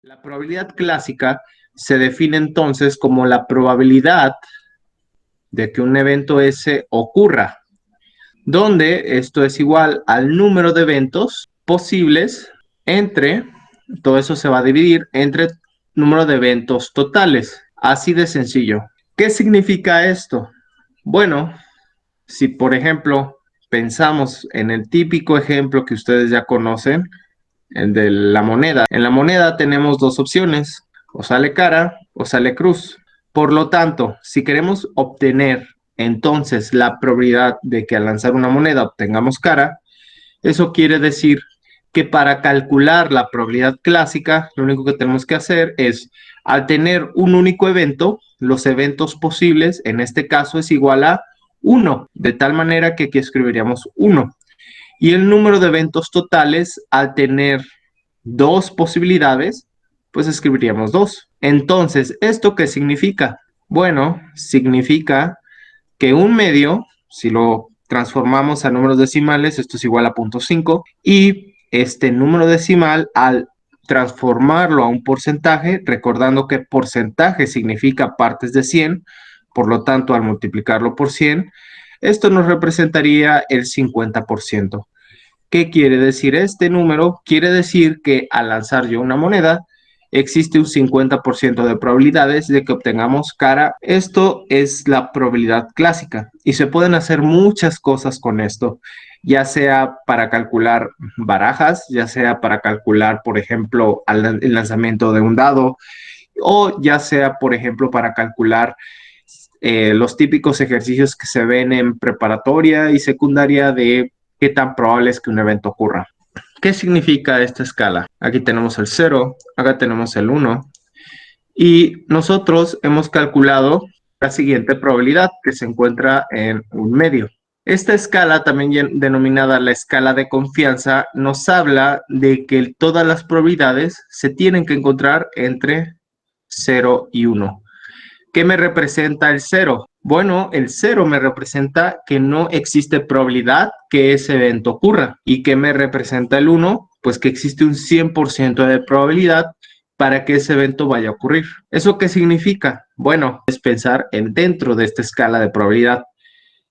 La probabilidad clásica se define entonces como la probabilidad de que un evento S ocurra, donde esto es igual al número de eventos posibles entre, todo eso se va a dividir entre número de eventos totales. Así de sencillo. ¿Qué significa esto? Bueno, si por ejemplo pensamos en el típico ejemplo que ustedes ya conocen, el de la moneda. En la moneda tenemos dos opciones, o sale cara o sale cruz. Por lo tanto, si queremos obtener entonces la probabilidad de que al lanzar una moneda obtengamos cara, eso quiere decir que para calcular la probabilidad clásica, lo único que tenemos que hacer es, al tener un único evento, los eventos posibles, en este caso, es igual a 1, de tal manera que aquí escribiríamos 1. Y el número de eventos totales, al tener dos posibilidades, pues escribiríamos 2. Entonces, ¿esto qué significa? Bueno, significa que un medio, si lo transformamos a números decimales, esto es igual a 0.5, y este número decimal, al transformarlo a un porcentaje, recordando que porcentaje significa partes de 100, por lo tanto, al multiplicarlo por 100, esto nos representaría el 50%. ¿Qué quiere decir este número? Quiere decir que al lanzar yo una moneda, existe un 50% de probabilidades de que obtengamos cara. Esto es la probabilidad clásica y se pueden hacer muchas cosas con esto, ya sea para calcular barajas, ya sea para calcular, por ejemplo, el lanzamiento de un dado, o ya sea, por ejemplo, para calcular los típicos ejercicios que se ven en preparatoria y secundaria de qué tan probable es que un evento ocurra. ¿Qué significa esta escala? Aquí tenemos el 0, acá tenemos el 1 y nosotros hemos calculado la siguiente probabilidad que se encuentra en un medio. Esta escala, también denominada la escala de confianza, nos habla de que todas las probabilidades se tienen que encontrar entre 0 y 1. ¿Qué me representa el 0? Bueno, el 0 me representa que no existe probabilidad que ese evento ocurra. ¿Y qué me representa el 1? Pues que existe un 100% de probabilidad para que ese evento vaya a ocurrir. ¿Eso qué significa? Bueno, es pensar en dentro de esta escala de probabilidad.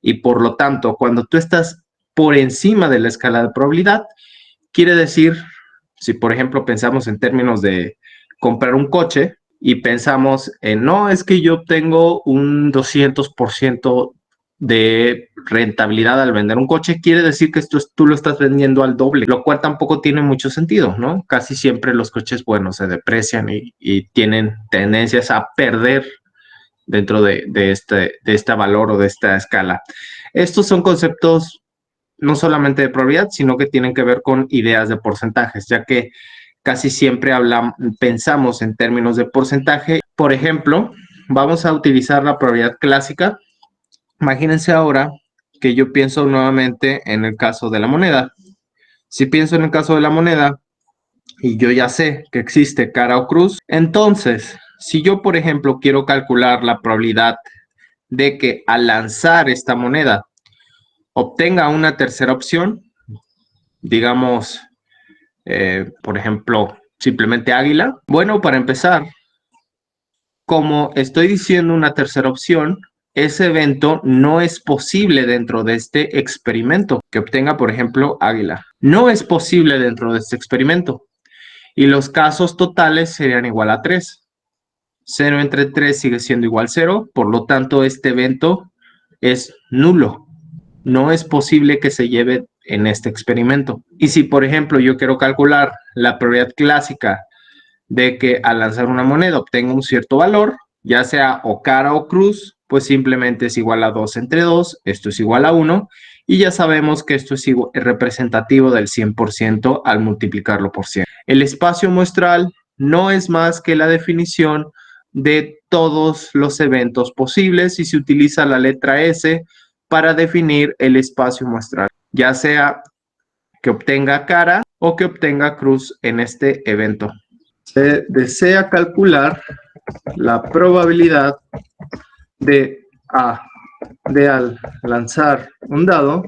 Y por lo tanto, cuando tú estás por encima de la escala de probabilidad, quiere decir, si por ejemplo pensamos en términos de comprar un coche, y pensamos en, no, es que yo obtengo un 200% de rentabilidad al vender un coche, quiere decir que tú lo estás vendiendo al doble, lo cual tampoco tiene mucho sentido, ¿no? Casi siempre los coches, bueno, se deprecian y tienen tendencias a perder dentro de este valor o de esta escala. Estos son conceptos no solamente de probabilidad, sino que tienen que ver con ideas de porcentajes, ya que casi siempre pensamos en términos de porcentaje. Por ejemplo, vamos a utilizar la probabilidad clásica. Imagínense ahora que yo pienso nuevamente en el caso de la moneda. Si pienso en el caso de la moneda y yo ya sé que existe cara o cruz, entonces, si yo, por ejemplo, quiero calcular la probabilidad de que al lanzar esta moneda obtenga una tercera opción, digamos, por ejemplo, simplemente águila. Bueno, para empezar, como estoy diciendo una tercera opción, ese evento no es posible dentro de este experimento, que obtenga, por ejemplo, águila. No es posible dentro de este experimento. Y los casos totales serían igual a 3. 0 entre 3 sigue siendo igual a 0, por lo tanto, este evento es nulo. No es posible que se lleve en este experimento. Y si, por ejemplo, yo quiero calcular la probabilidad clásica de que al lanzar una moneda obtenga un cierto valor, ya sea o cara o cruz, pues simplemente es igual a 2 entre 2, esto es igual a 1, y ya sabemos que esto es representativo del 100% al multiplicarlo por 100. El espacio muestral no es más que la definición de todos los eventos posibles y se utiliza la letra S para definir el espacio muestral, ya sea que obtenga cara o que obtenga cruz en este evento. Se desea calcular la probabilidad de al lanzar un dado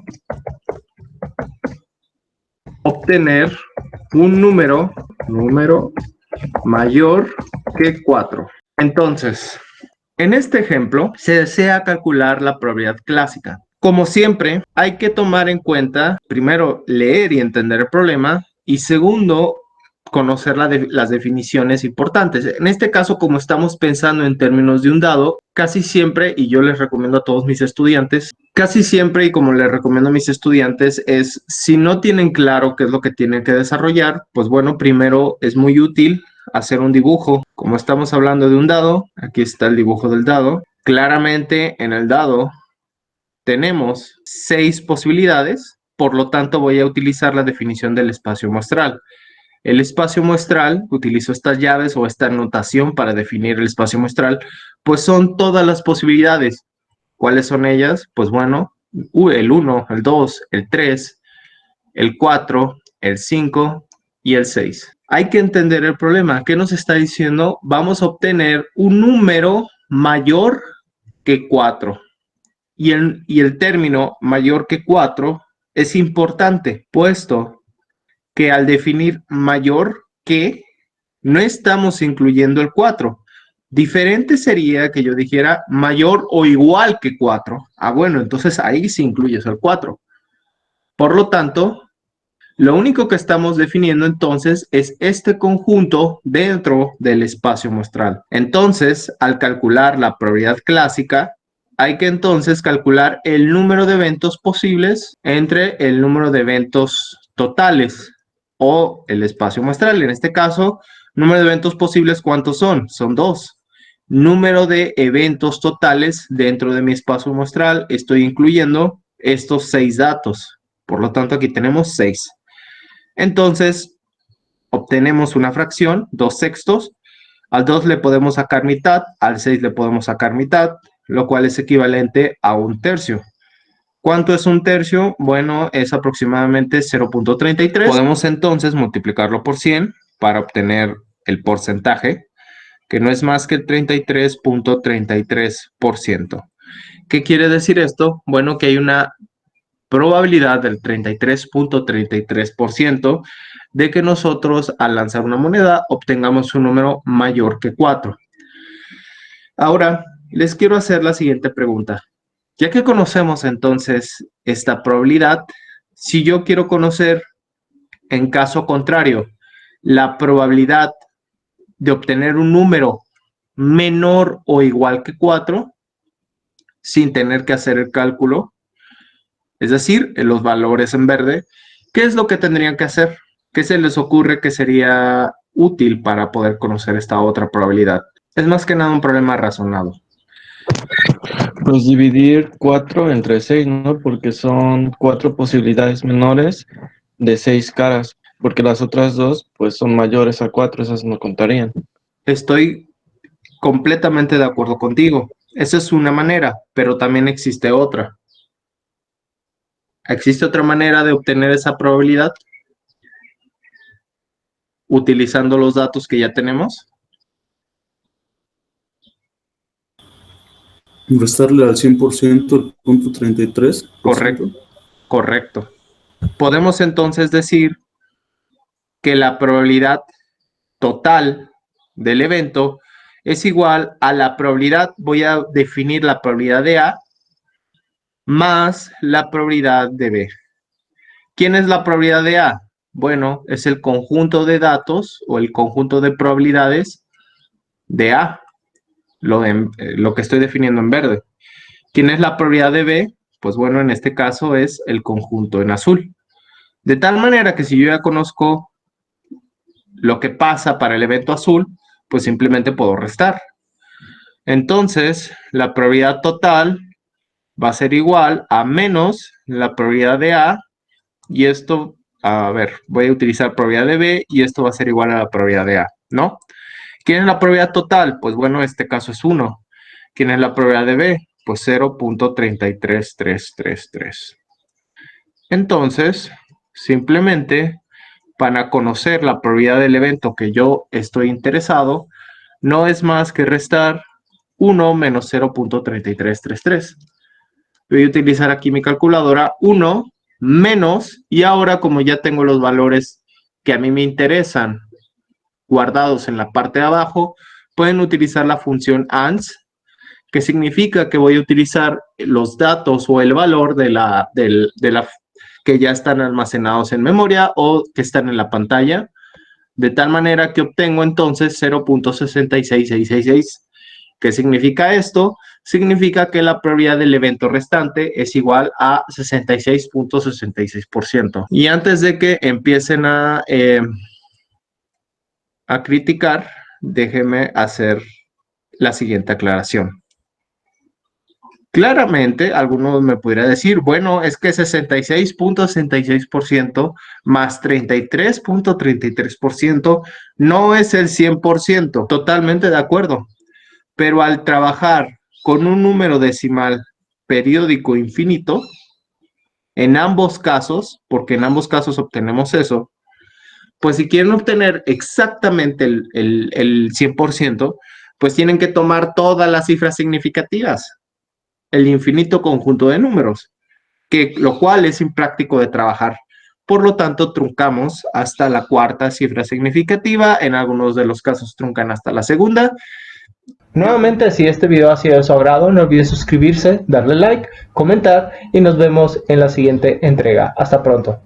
obtener un número mayor que 4. Entonces, en este ejemplo, se desea calcular la probabilidad clásica. Como siempre, hay que tomar en cuenta, primero, leer y entender el problema, y segundo, conocer las definiciones importantes. En este caso, como estamos pensando en términos de un dado, casi siempre, y yo les recomiendo a todos mis estudiantes, casi siempre, y como les recomiendo a mis estudiantes, es si no tienen claro qué es lo que tienen que desarrollar, pues bueno, primero es muy útil hacer un dibujo. Como estamos hablando de un dado, aquí está el dibujo del dado. Claramente en el dado tenemos 6 posibilidades, por lo tanto voy a utilizar la definición del espacio muestral. El espacio muestral, utilizo estas llaves o esta notación para definir el espacio muestral, pues son todas las posibilidades. ¿Cuáles son ellas? Pues bueno, el 1, el 2, el 3, el 4, el 5 y el 6. Hay que entender el problema. ¿Qué nos está diciendo? Vamos a obtener un número mayor que 4. Y el término mayor que 4 es importante, puesto que al definir mayor que, no estamos incluyendo el 4. Diferente sería que yo dijera mayor o igual que 4. Ah, bueno, entonces ahí sí incluyes el 4. Por lo tanto, lo único que estamos definiendo entonces es este conjunto dentro del espacio muestral. Entonces, al calcular la probabilidad clásica, hay que entonces calcular el número de eventos posibles entre el número de eventos totales o el espacio muestral. En este caso, número de eventos posibles, ¿cuántos son? Son 2. Número de eventos totales dentro de mi espacio muestral, estoy incluyendo estos 6 datos. Por lo tanto, aquí tenemos 6. Entonces, obtenemos una fracción, 2/6. Al 2 le podemos sacar mitad, al 6 le podemos sacar mitad, lo cual es equivalente a 1/3. ¿Cuánto es 1/3? Bueno, es aproximadamente 0.33. Podemos entonces multiplicarlo por 100 para obtener el porcentaje, que no es más que el 33.33%. ¿Qué quiere decir esto? Bueno, que hay una probabilidad del 33.33% de que nosotros al lanzar una moneda obtengamos un número mayor que 4. Ahora, les quiero hacer la siguiente pregunta. Ya que conocemos entonces esta probabilidad, si yo quiero conocer, en caso contrario, la probabilidad de obtener un número menor o igual que 4, sin tener que hacer el cálculo, es decir, en los valores en verde, ¿qué es lo que tendrían que hacer? ¿Qué se les ocurre que sería útil para poder conocer esta otra probabilidad? Es más que nada un problema razonado. Pues dividir 4 entre 6, ¿no? Porque son 4 posibilidades menores de 6 caras, porque las otras dos, pues son mayores a 4, esas no contarían. Estoy completamente de acuerdo contigo. Esa es una manera, pero también existe otra. ¿Existe otra manera de obtener esa probabilidad? Utilizando los datos que ya tenemos. Restarle al 100% el punto 33%. Correcto, correcto. Podemos entonces decir que la probabilidad total del evento es igual a la probabilidad, voy a definir la probabilidad de A más la probabilidad de B. ¿Quién es la probabilidad de A? Bueno, es el conjunto de datos o el conjunto de probabilidades de A, lo que estoy definiendo en verde. ¿Quién es la probabilidad de B? Pues bueno, en este caso es el conjunto en azul. De tal manera que si yo ya conozco lo que pasa para el evento azul, pues simplemente puedo restar. Entonces, la probabilidad total va a ser igual a menos la probabilidad de A, y esto, a ver, voy a utilizar probabilidad de B, y esto va a ser igual a la probabilidad de A, ¿no? ¿Quién es la probabilidad total? Pues bueno, en este caso es 1. ¿Quién es la probabilidad de B? Pues 0.33333. Entonces, simplemente, para conocer la probabilidad del evento que yo estoy interesado, no es más que restar 1 menos 0.3333. Voy a utilizar aquí mi calculadora, 1 menos, y ahora como ya tengo los valores que a mí me interesan, guardados en la parte de abajo, pueden utilizar la función ANS, que significa que voy a utilizar los datos o el valor de la que ya están almacenados en memoria o que están en la pantalla, de tal manera que obtengo entonces 0.66666. ¿Qué significa esto? Significa que la probabilidad del evento restante es igual a 66.66%. Y antes de que empiecen a criticar, déjenme hacer la siguiente aclaración. Claramente, algunos me podrían decir, bueno, es que 66.66% más 33.33% no es el 100%. Totalmente de acuerdo. Pero al trabajar con un número decimal periódico infinito, en ambos casos, porque en ambos casos obtenemos eso, pues si quieren obtener exactamente el 100%, pues tienen que tomar todas las cifras significativas, el infinito conjunto de números, lo cual es impráctico de trabajar. Por lo tanto, truncamos hasta la cuarta cifra significativa, en algunos de los casos truncan hasta la segunda. Nuevamente, si este video ha sido de su agrado, no olviden suscribirse, darle like, comentar y nos vemos en la siguiente entrega. Hasta pronto.